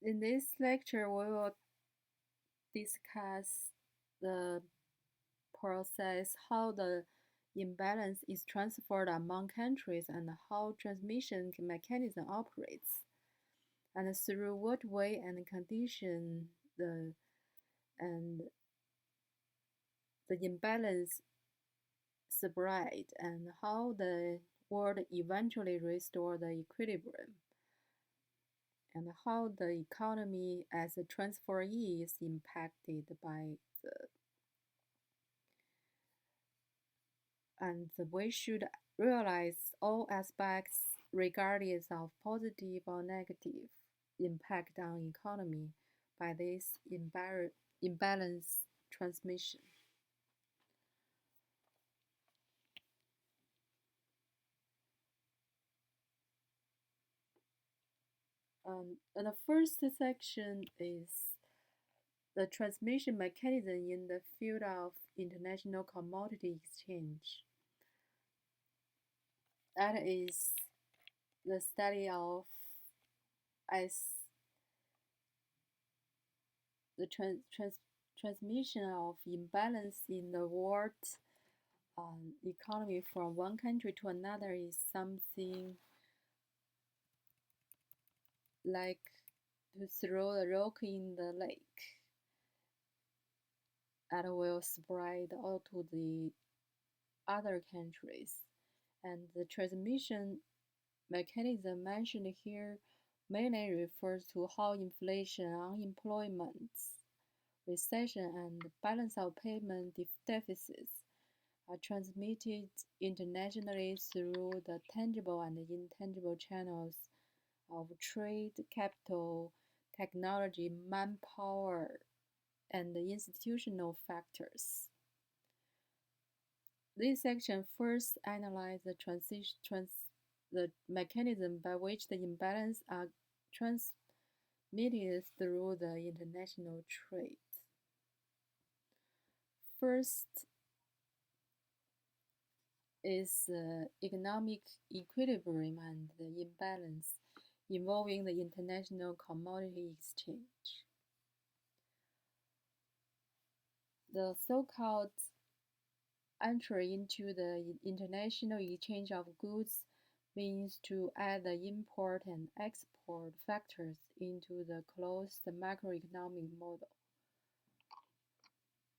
In this lecture, we will discuss the process, how the imbalance is transferred among countries, and how transmission mechanism operates, and through what way and condition and the imbalance spread, and how the world eventually restore the equilibrium, and how the economy as a transferee is impacted by the and we should realize all aspects regardless of positive or negative impact on economy by this imbalance transmission. And the first section is the transmission mechanism in the field of international commodity exchange. That is the study of as the transmission of imbalance in the world economy from one country to another is something like to throw a rock in the lake that will spread out to the other countries. And the transmission mechanism mentioned here mainly refers to how inflation, unemployment, recession, and balance of payment deficits are transmitted internationally through the tangible and intangible channels of trade, capital, technology, manpower, and institutional factors. This section first analyzes the mechanism by which the imbalance are transmitted through the international trade. First is economic equilibrium and the imbalance involving the international commodity exchange. The so-called entry into the international exchange of goods means to add the import and export factors into the closed macroeconomic model.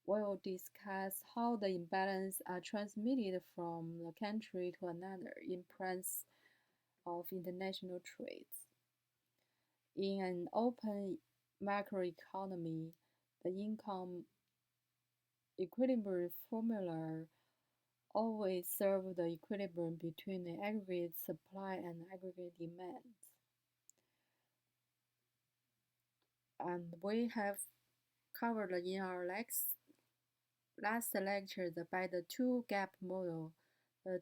We will discuss how the imbalance are transmitted from a country to another in presence of international trades. In an open macroeconomy, the income equilibrium formula always serve the equilibrium between the aggregate supply and aggregate demand. And we have covered in our last lecture by the two-gap model. The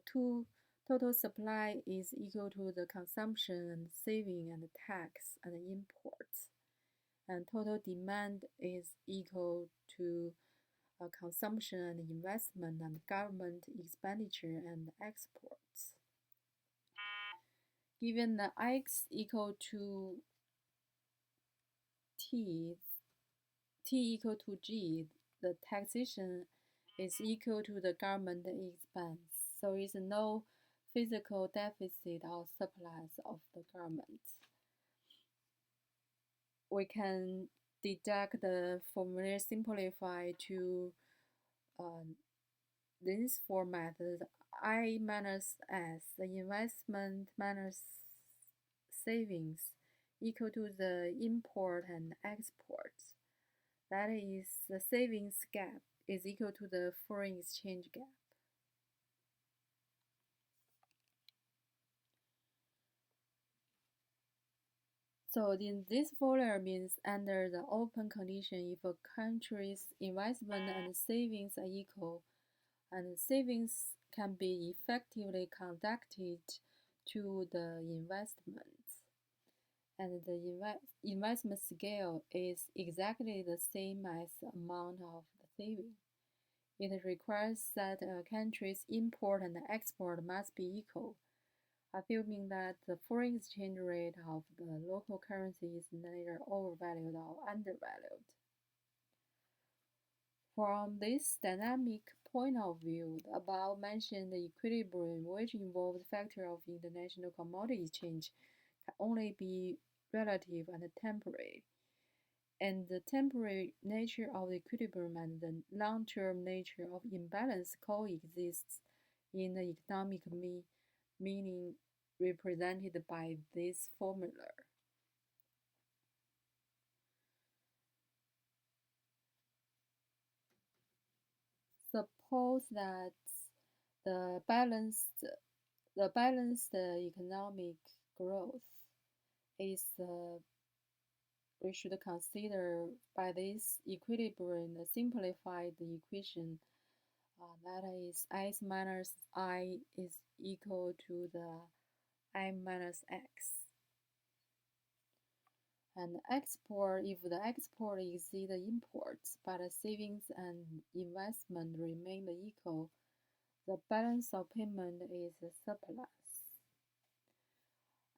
total supply is equal to the consumption and saving and tax and imports. And total demand is equal to consumption and investment and government expenditure and exports. Given the x equal to t, t equal to g, the taxation is equal to the government expense. So there is no physical deficit or surplus of the government. We can deduct the formula simplify to this format: I minus S, the investment minus savings, equal to the import and export. That is, the savings gap is equal to the foreign exchange gap. So in this formula means under the open condition, if a country's investment and savings are equal, and savings can be effectively conducted to the investment, and the investment scale is exactly the same as the amount of the saving. It requires that a country's import and export must be equal, assuming that the foreign exchange rate of the local currency is neither overvalued or undervalued. From this dynamic point of view, the above-mentioned equilibrium, which involves factors of international commodity exchange, can only be relative and temporary, and the temporary nature of equilibrium and the long-term nature of imbalance coexist in the economic meaning represented by this formula. Suppose that the balanced economic growth is we should consider by this equilibrium the simplified equation that is s minus I is equal to the I minus x. And if the export exceeds the imports, but the savings and investment remain equal, the balance of payment is a surplus.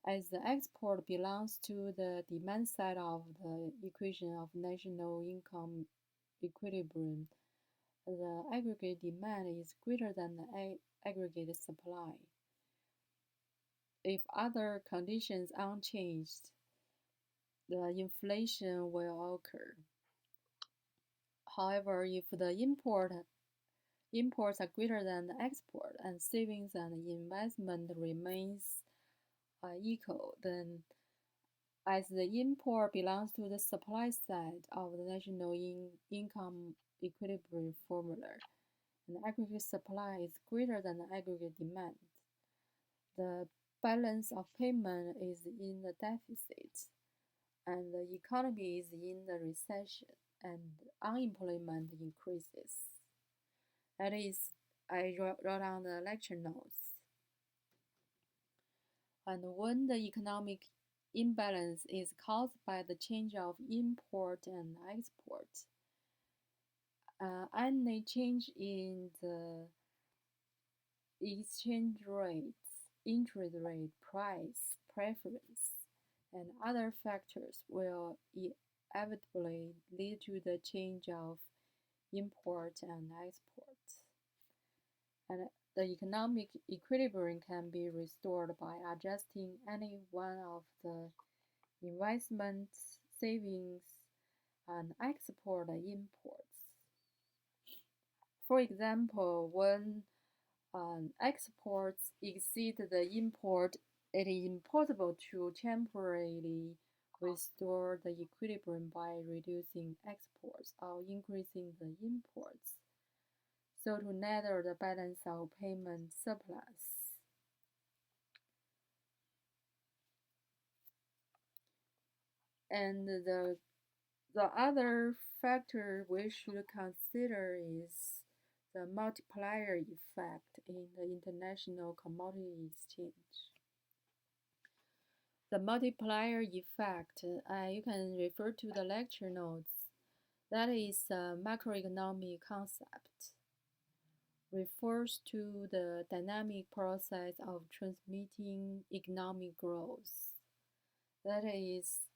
As the export belongs to the demand side of the equation of national income equilibrium, the aggregate demand is greater than the aggregate supply. If other conditions unchanged, the inflation will occur. However, if the imports are greater than the export and savings and investment remains equal, then as the import belongs to the supply side of the national income equilibrium formula, and the aggregate supply is greater than the aggregate demand, the balance of payment is in the deficit, and the economy is in the recession, and unemployment increases. That is, I wrote down the lecture notes. And when the economic imbalance is caused by the change of import and export, any change in the exchange rates, interest rate, price, preference, and other factors will inevitably lead to the change of import and export. And the economic equilibrium can be restored by adjusting any one of the investments, savings, and export imports. For example, when exports exceed the import, it is impossible to temporarily restore the equilibrium by reducing exports or increasing the imports, so to nether the balance of payment surplus. And the other factor we should consider is the multiplier effect in the international commodity exchange. The multiplier effect, you can refer to the lecture notes. That is a macroeconomic concept. Refers to the dynamic process of transmitting economic growth. That is,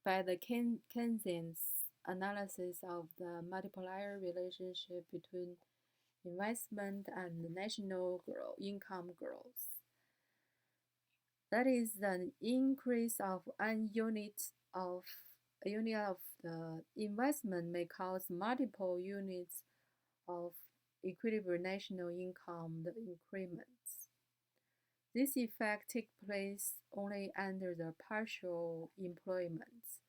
by the Keynesian's analysis of the multiplier relationship between investment and national income growth. That is, the increase of a unit of the investment may cause multiple units of equilibrium national income the increments. This effect takes place only under the partial employment.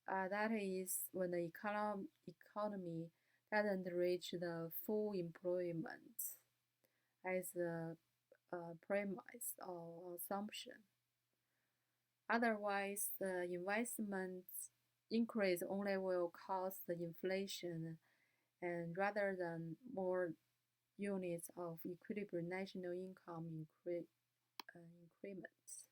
That is, when the economy doesn't reach the full employment as a premise or assumption. Otherwise, the investment increase only will cause the inflation and rather than more units of equilibrium national income increments.